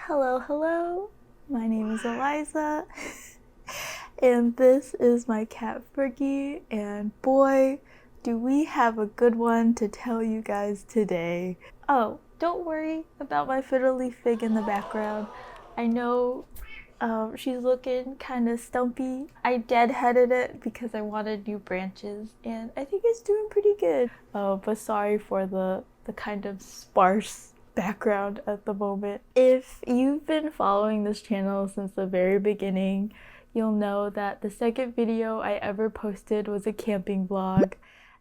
Hello, hello. My name is Eliza, and this is my cat Fergie, and boy, do we have a good one to tell you guys today. Oh, don't worry about my fiddly fig in the background. I know she's looking kind of stumpy. I deadheaded it because I wanted new branches, and I think it's doing pretty good. But sorry for the kind of sparse background at the moment. If you've been following this channel since the very beginning, you'll know that the second video I ever posted was a camping vlog.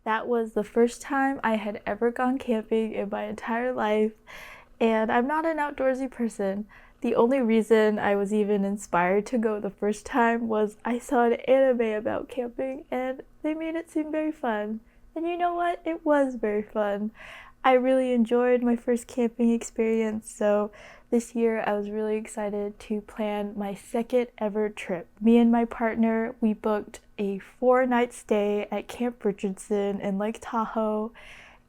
That was the first time I had ever gone camping in my entire life, and I'm not an outdoorsy person. The only reason I was even inspired to go the first time was I saw an anime about camping and they made it seem very fun. And you know what? It was very fun. I really enjoyed my first camping experience, so this year I was really excited to plan my second ever trip. Me and my partner, we booked a 4-night stay at Camp Richardson in Lake Tahoe,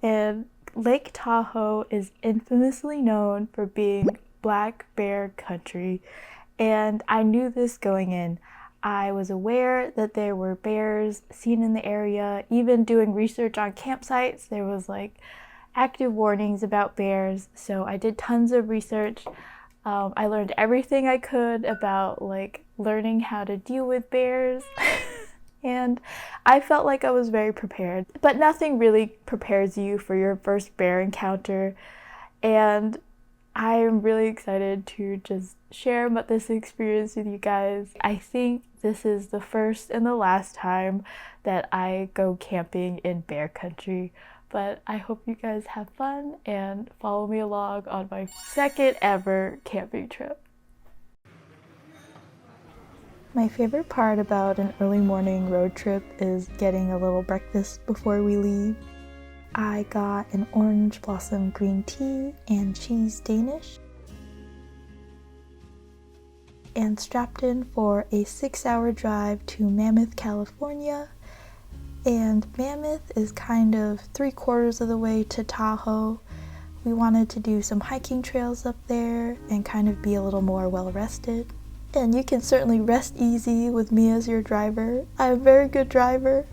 and Lake Tahoe is infamously known for being black bear country, and I knew this going in. I was aware that there were bears seen in the area. Even doing research on campsites, there was like active warnings about bears, so I did tons of research. I learned everything I could about like learning how to deal with bears and I felt like I was very prepared, but nothing really prepares you for your first bear encounter, and I am really excited to just share this experience with you guys. I think this is the first and the last time that I go camping in bear country, but I hope you guys have fun and follow me along on my second ever camping trip. My favorite part about an early morning road trip is getting a little breakfast before we leave. I got an orange blossom green tea and cheese Danish, and strapped in for a 6-hour drive to Mammoth, California. And Mammoth is kind of 3/4 of the way to Tahoe. We wanted to do some hiking trails up there and kind of be a little more well rested. And you can certainly rest easy with me as your driver. I'm a very good driver.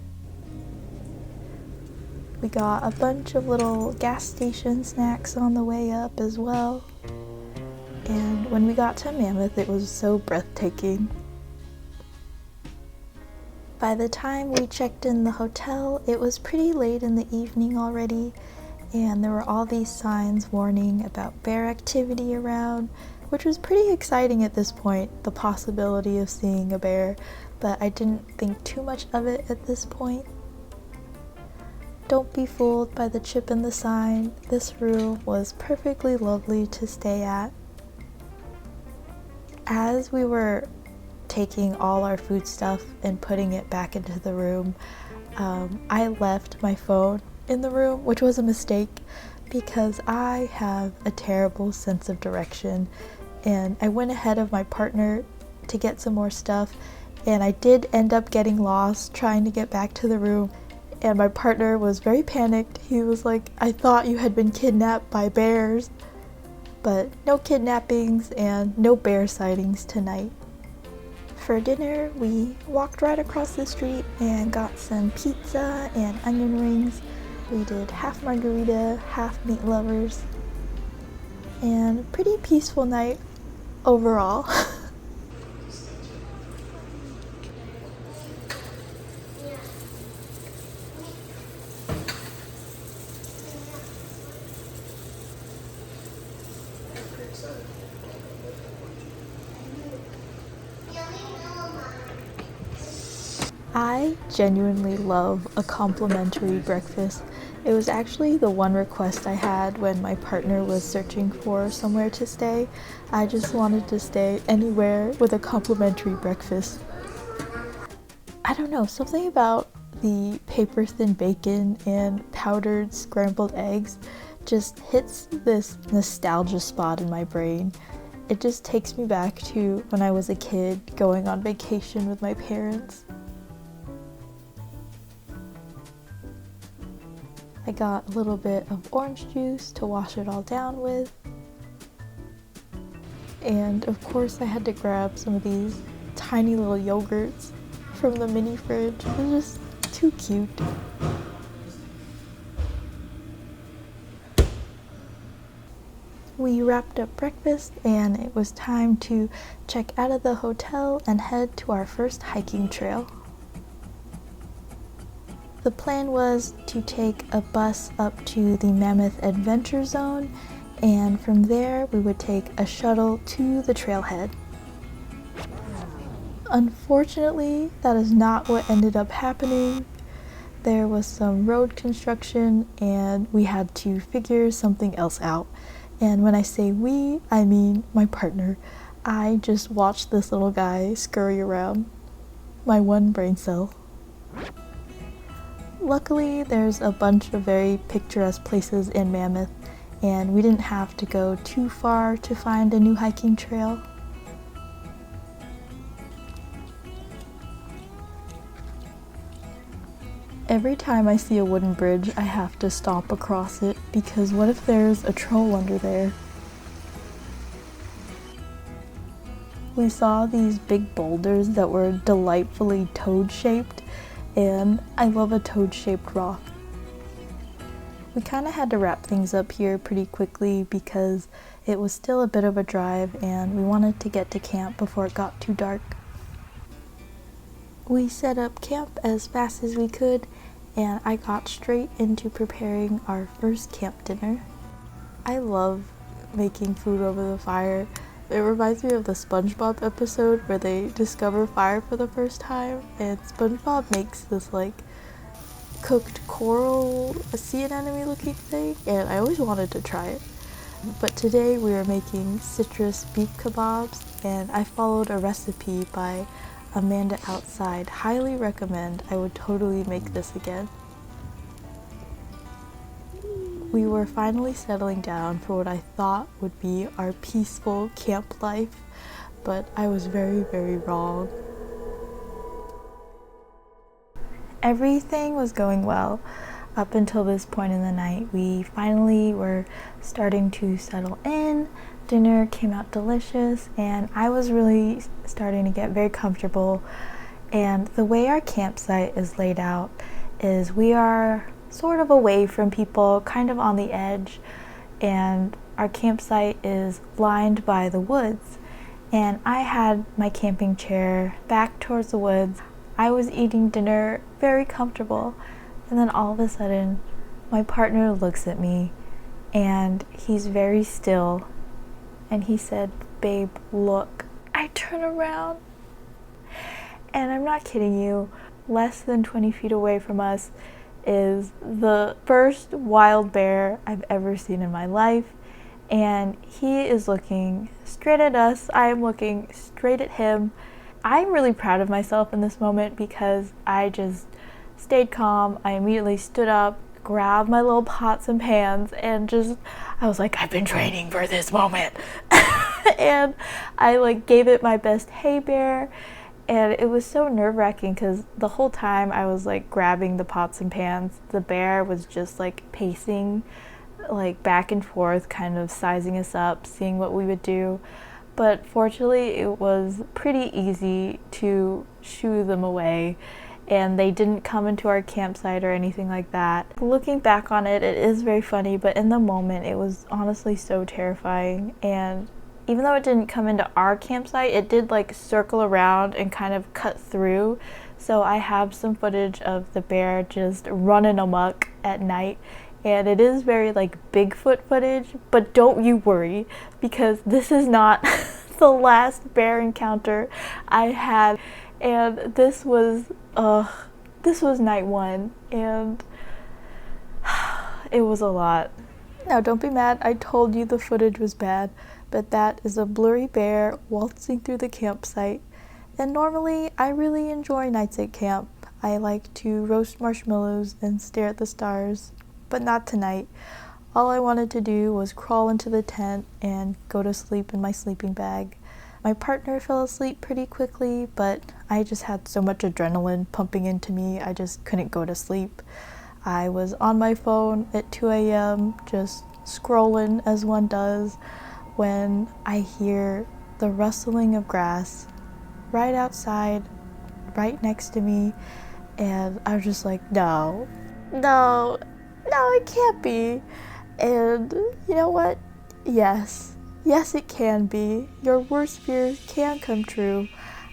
We got a bunch of little gas station snacks on the way up as well. And when we got to Mammoth, it was so breathtaking. By the time we checked in the hotel, it was pretty late in the evening already, and there were all these signs warning about bear activity around, which was pretty exciting at this point, the possibility of seeing a bear, but I didn't think too much of it at this point. Don't be fooled by the chip in the sign. This room was perfectly lovely to stay at. As we were taking all our food stuff and putting it back into the room, I left my phone in the room, which was a mistake because I have a terrible sense of direction, and I went ahead of my partner to get some more stuff, and I did end up getting lost trying to get back to the room, and my partner was very panicked. He was like, "I thought you had been kidnapped by bears." But no kidnappings and no bear sightings tonight. For dinner, we walked right across the street and got some pizza and onion rings. We did half margarita, half meat lovers, and a pretty peaceful night overall. I genuinely love a complimentary breakfast. It was actually the one request I had when my partner was searching for somewhere to stay. I just wanted to stay anywhere with a complimentary breakfast. I don't know, something about the paper thin bacon and powdered scrambled eggs just hits this nostalgia spot in my brain. It just takes me back to when I was a kid going on vacation with my parents. I got a little bit of orange juice to wash it all down with. And of course I had to grab some of these tiny little yogurts from the mini fridge. It was just too cute. We wrapped up breakfast and it was time to check out of the hotel and head to our first hiking trail. The plan was to take a bus up to the Mammoth Adventure Zone, and from there we would take a shuttle to the trailhead. Unfortunately, that is not what ended up happening. There was some road construction and we had to figure something else out. And when I say we, I mean my partner. I just watched this little guy scurry around. My one brain cell. Luckily, there's a bunch of very picturesque places in Mammoth, and we didn't have to go too far to find a new hiking trail. Every time I see a wooden bridge, I have to stop across it, because what if there's a troll under there? We saw these big boulders that were delightfully toad-shaped, and I love a toad-shaped rock. We kind of had to wrap things up here pretty quickly because it was still a bit of a drive and we wanted to get to camp before it got too dark. We set up camp as fast as we could and I got straight into preparing our first camp dinner. I love making food over the fire. It reminds me of the SpongeBob episode where they discover fire for the first time and SpongeBob makes this like cooked coral, a sea anemone looking thing, and I always wanted to try it. But today we are making citrus beef kebabs and I followed a recipe by Amanda Outside. Highly recommend. I would totally make this again. We were finally settling down for what I thought would be our peaceful camp life, but I was very, very wrong. Everything was going well up until this point in the night. We finally were starting to settle in. Dinner came out delicious and I was really starting to get very comfortable. And the way our campsite is laid out is we are sort of away from people, kind of on the edge, and our campsite is lined by the woods. And I had my camping chair back towards the woods. I was eating dinner very comfortable, and then all of a sudden my partner looks at me and he's very still and he said, "Babe, look." I turn around and I'm not kidding you, less than 20 feet away from us is the first wild bear I've ever seen in my life, and he is looking straight at us. I am looking straight at him. I'm really proud of myself in this moment because I just stayed calm. I immediately stood up, grabbed my little pots and pans, and I was like, I've been training for this moment. And I like gave it my best hey bear. And it was so nerve-wracking because the whole time I was like grabbing the pots and pans, the bear was just like pacing like back and forth, kind of sizing us up, seeing what we would do. But fortunately it was pretty easy to shoo them away and they didn't come into our campsite or anything like that. Looking back on it, it is very funny, but in the moment it was honestly so terrifying. And even though it didn't come into our campsite, it did like circle around and kind of cut through. So I have some footage of the bear just running amok at night. And it is very like Bigfoot footage, but don't you worry because this is not the last bear encounter I had. And this was night one and it was a lot. Now don't be mad, I told you the footage was bad. But that is a blurry bear waltzing through the campsite. And normally, I really enjoy nights at camp. I like to roast marshmallows and stare at the stars, but not tonight. All I wanted to do was crawl into the tent and go to sleep in my sleeping bag. My partner fell asleep pretty quickly, but I just had so much adrenaline pumping into me, I just couldn't go to sleep. I was on my phone at 2 a.m., just scrolling as one does, when I hear the rustling of grass right outside, right next to me, and I was just like, no, it can't be. And you know what? Yes, it can be. Your worst fears can come true.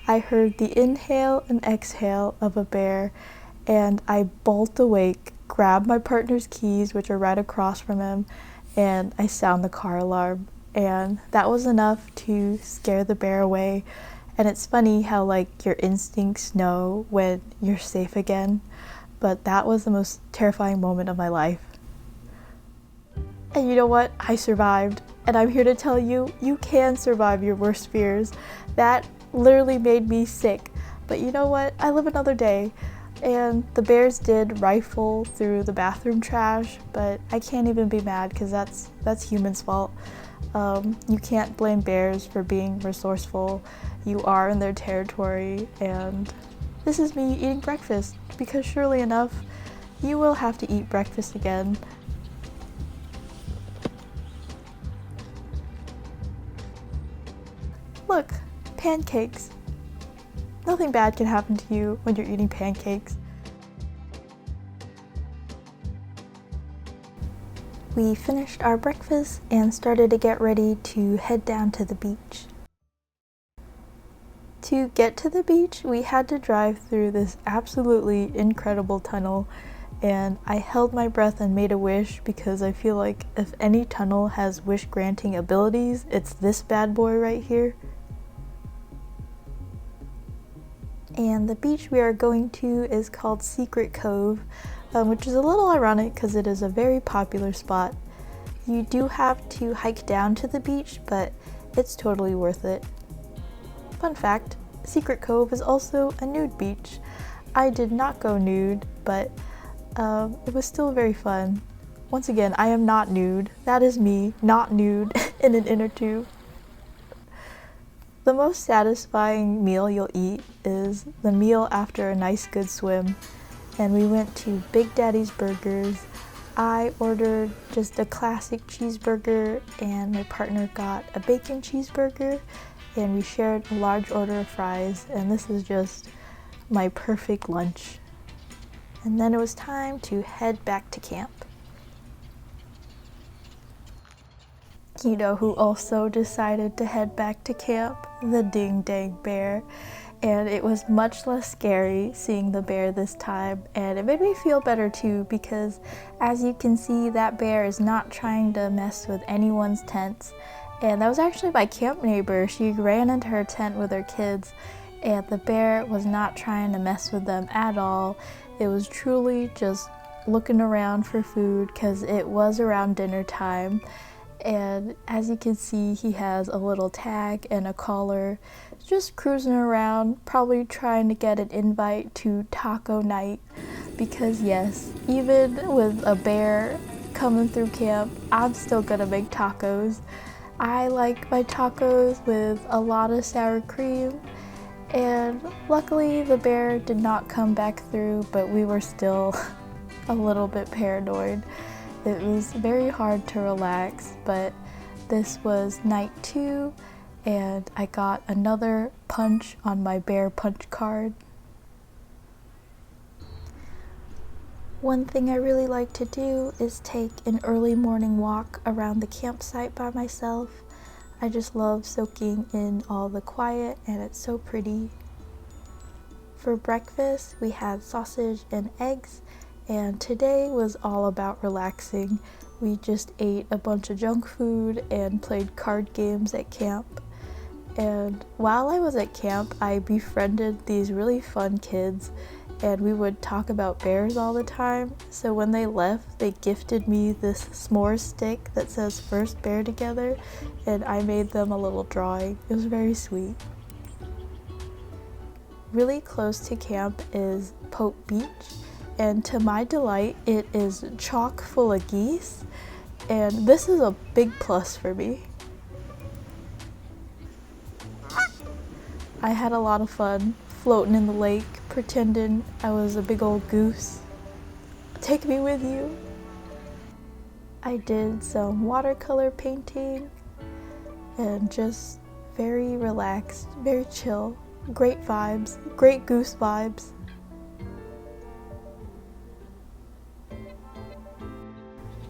I heard the inhale and exhale of a bear, and I bolt awake, grab my partner's keys, which are right across from him, and I sound the car alarm. And that was enough to scare the bear away. And it's funny how, like, your instincts know when you're safe again. But that was the most terrifying moment of my life. And you know what? I survived. And I'm here to tell you, you can survive your worst fears. That literally made me sick. But you know what? I live another day. And the bears did rifle through the bathroom trash, but I can't even be mad because that's humans' fault. You can't blame bears for being resourceful. You are in their territory, and this is me eating breakfast because surely enough, you will have to eat breakfast again. Look, pancakes. Nothing bad can happen to you when you're eating pancakes. We finished our breakfast and started to get ready to head down to the beach. To get to the beach, we had to drive through this absolutely incredible tunnel, and I held my breath and made a wish because I feel like if any tunnel has wish-granting abilities, it's this bad boy right here. And the beach we are going to is called Secret Cove, which is a little ironic because it is a very popular spot. You do have to hike down to the beach, but it's totally worth it. Fun fact, Secret Cove is also a nude beach. I did not go nude, but it was still very fun. Once again, I am not nude. That is me, not nude, in an inner tube. The most satisfying meal you'll eat is the meal after a nice good swim. And we went to Big Daddy's Burgers. I ordered just a classic cheeseburger, and my partner got a bacon cheeseburger, and we shared a large order of fries, and this is just my perfect lunch. And then it was time to head back to camp. You know who also decided to head back to camp? The Ding Dang Bear. And it was much less scary seeing the bear this time, and it made me feel better too because as you can see, that bear is not trying to mess with anyone's tents. And that was actually my camp neighbor. She ran into her tent with her kids, and the bear was not trying to mess with them at all. It was truly just looking around for food because it was around dinner time. And as you can see, he has a little tag and a collar, just cruising around, probably trying to get an invite to taco night, because yes, even with a bear coming through camp, I'm still gonna make tacos. I like my tacos with a lot of sour cream, and luckily the bear did not come back through, but we were still a little bit paranoid. It was very hard to relax, but this was night 2, and I got another punch on my bear punch card. One thing I really like to do is take an early morning walk around the campsite by myself. I just love soaking in all the quiet, and it's so pretty. For breakfast, we had sausage and eggs, and today was all about relaxing. We just ate a bunch of junk food and played card games at camp. And while I was at camp, I befriended these really fun kids, and we would talk about bears all the time. So when they left, they gifted me this s'more stick that says "First Bear Together," and I made them a little drawing. It was very sweet. Really close to camp is Pope Beach, and to my delight, it is chock full of geese, and this is a big plus for me. I had a lot of fun floating in the lake, pretending I was a big old goose. Take me with you. I did some watercolor painting and just very relaxed, very chill, great vibes, great goose vibes.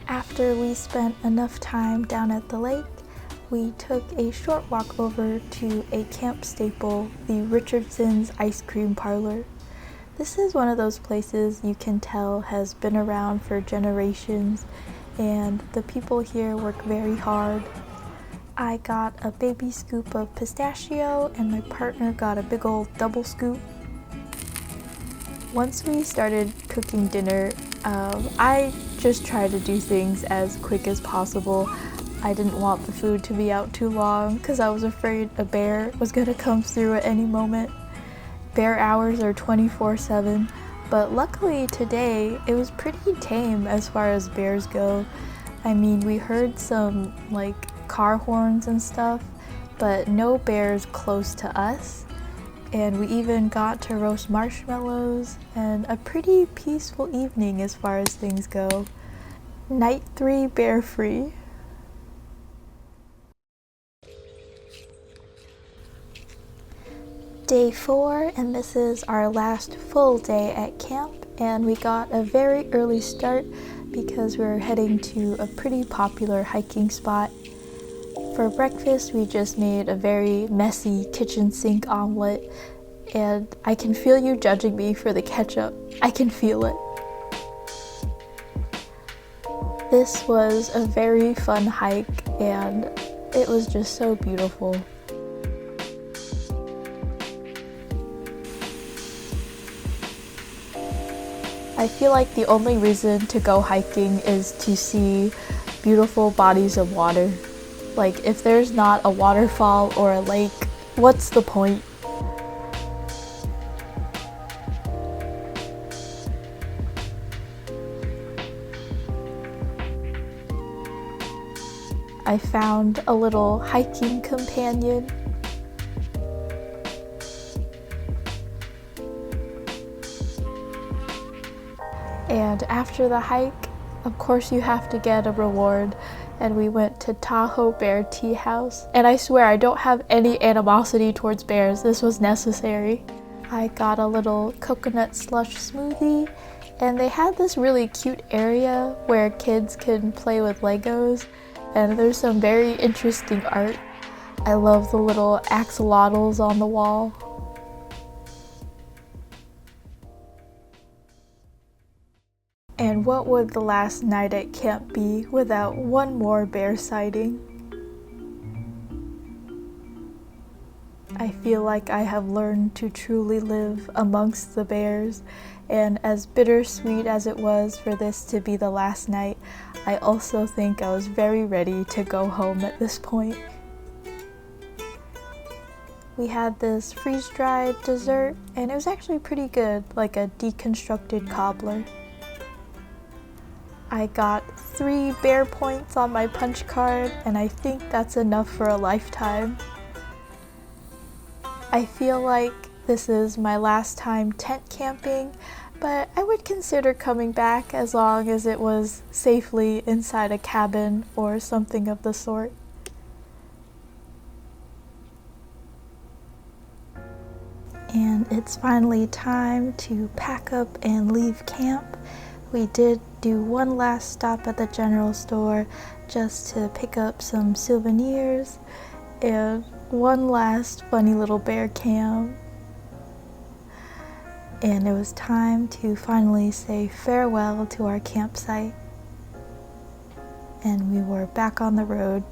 After we spent enough time down at the lake, we took a short walk over to a camp staple, the Richardson's Ice Cream Parlor. This is one of those places you can tell has been around for generations, and the people here work very hard. I got a baby scoop of pistachio and my partner got a big old double scoop. Once we started cooking dinner, I just tried to do things as quick as possible. I didn't want the food to be out too long because I was afraid a bear was gonna come through at any moment. Bear hours are 24/7, but luckily today it was pretty tame as far as bears go. I mean, we heard some car horns and stuff, but no bears close to us. And we even got to roast marshmallows and a pretty peaceful evening as far as things go. Night 3 bear free. Day 4, and this is our last full day at camp, and we got a very early start because we were heading to a pretty popular hiking spot. For breakfast, we just made a very messy kitchen sink omelet, and I can feel you judging me for the ketchup. I can feel it. This was a very fun hike, and it was just so beautiful. I feel like the only reason to go hiking is to see beautiful bodies of water. Like, if there's not a waterfall or a lake, what's the point? I found a little hiking companion. And after the hike, of course you have to get a reward, and we went to Tahoe Bear Tea House. And I swear I don't have any animosity towards bears, this was necessary. I got a little coconut slush smoothie, and they had this really cute area where kids can play with Legos, and there's some very interesting art. I love the little axolotls on the wall. And what would the last night at camp be without one more bear sighting? I feel like I have learned to truly live amongst the bears, and as bittersweet as it was for this to be the last night, I also think I was very ready to go home at this point. We had this freeze-dried dessert, and it was actually pretty good, like a deconstructed cobbler. I got 3 bear points on my punch card, and I think that's enough for a lifetime. I feel like this is my last time tent camping, but I would consider coming back as long as it was safely inside a cabin or something of the sort. And it's finally time to pack up and leave camp. We did do one last stop at the general store just to pick up some souvenirs and one last funny little bear cam. And it was time to finally say farewell to our campsite. And we were back on the road.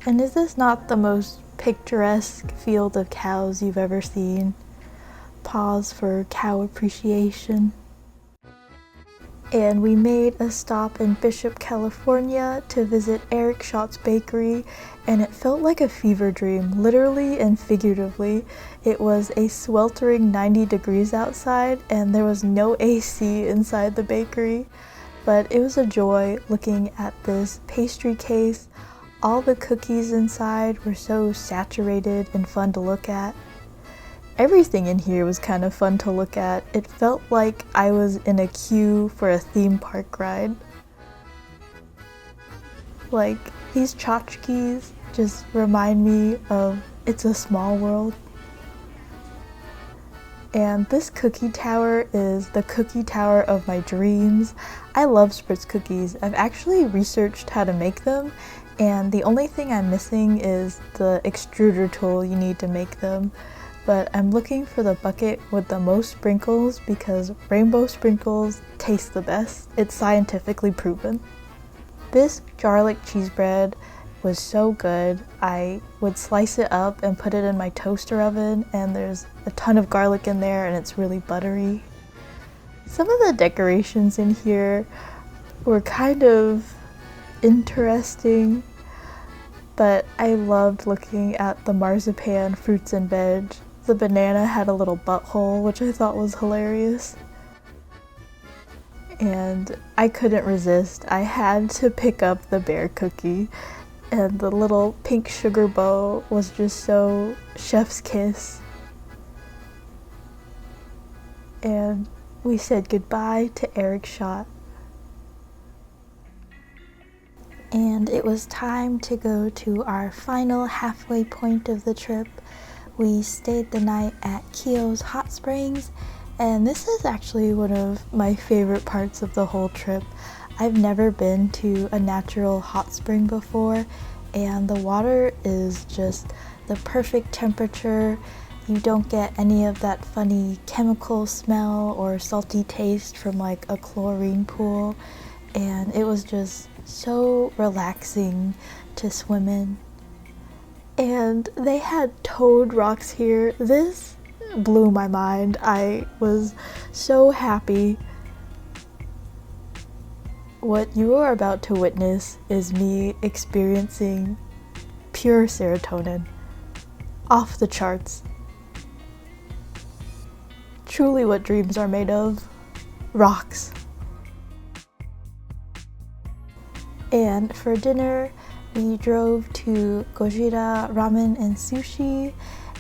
And is this not the most picturesque field of cows you've ever seen? Pause for cow appreciation. And we made a stop in Bishop, California to visit Erick Shat's bakery, and it felt like a fever dream, literally and figuratively. It was a sweltering 90 degrees outside, and there was no AC inside the bakery, but it was a joy looking at this pastry case. All the cookies inside were so saturated and fun to look at. Everything in here was kind of fun to look at. It felt like I was in a queue for a theme park ride. Like, These tchotchkes just remind me of It's a Small World. And this cookie tower is the cookie tower of my dreams. I love spritz cookies. I've actually researched how to make them, and the only thing I'm missing is the extruder tool you need to make them. But I'm looking for the bucket with the most sprinkles because rainbow sprinkles taste the best. It's scientifically proven. This garlic cheese bread was so good. I would slice it up and put it in my toaster oven, and there's a ton of garlic in there and it's really buttery. Some of the decorations in here were kind of interesting, but I loved looking at the marzipan fruits and veg. The banana had a little butthole, which I thought was hilarious. And I couldn't resist. I had to pick up the bear cookie, and the little pink sugar bow was just so chef's kiss. And we said goodbye to Erick Shat. And it was time to go to our final halfway point of the trip. We stayed the night at Keough's hot springs, and this is actually one of my favorite parts of the whole trip. I've never been to a natural hot spring before, and the water is just the perfect temperature. You don't get any of that funny chemical smell or salty taste from like a chlorine pool, and it was just so relaxing to swim in. And they had toad rocks here. This blew my mind. I was so happy. What you are about to witness is me experiencing pure serotonin. Off the charts. Truly what dreams are made of. Rocks. And for dinner, we drove to Gojira Ramen and Sushi,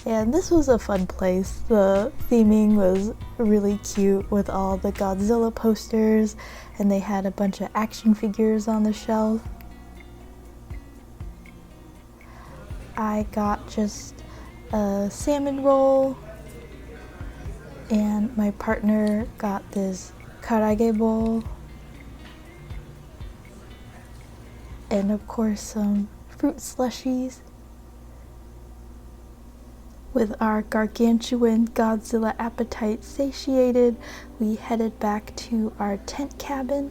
and this was a fun place. The theming was really cute with all the Godzilla posters, and they had a bunch of action figures on the shelf. I got just a salmon roll, and my partner got this karage bowl, and of course some fruit slushies. With our gargantuan Godzilla appetite satiated, we headed back to our tent cabin.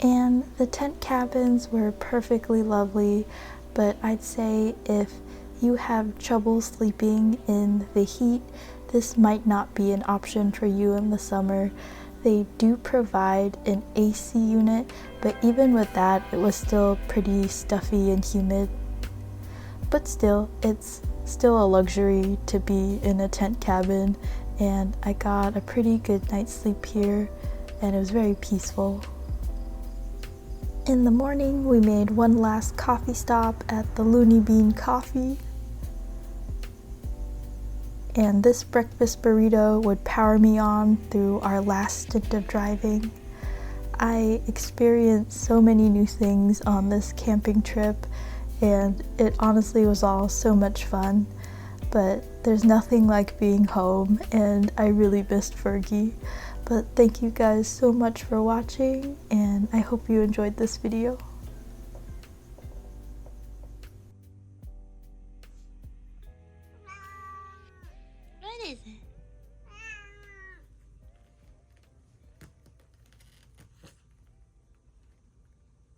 And the tent cabins were perfectly lovely, but I'd say if you have trouble sleeping in the heat, this might not be an option for you in the summer. They do provide an AC unit, but even with that, it was still pretty stuffy and humid. But still, it's still a luxury to be in a tent cabin, and I got a pretty good night's sleep here, and it was very peaceful. In the morning, we made one last coffee stop at the Looney Bean Coffee. And this breakfast burrito would power me on through our last stint of driving. I experienced so many new things on this camping trip, and it honestly was all so much fun. But there's nothing like being home, and I really missed Fergie. But thank you guys so much for watching, and I hope you enjoyed this video. What is it?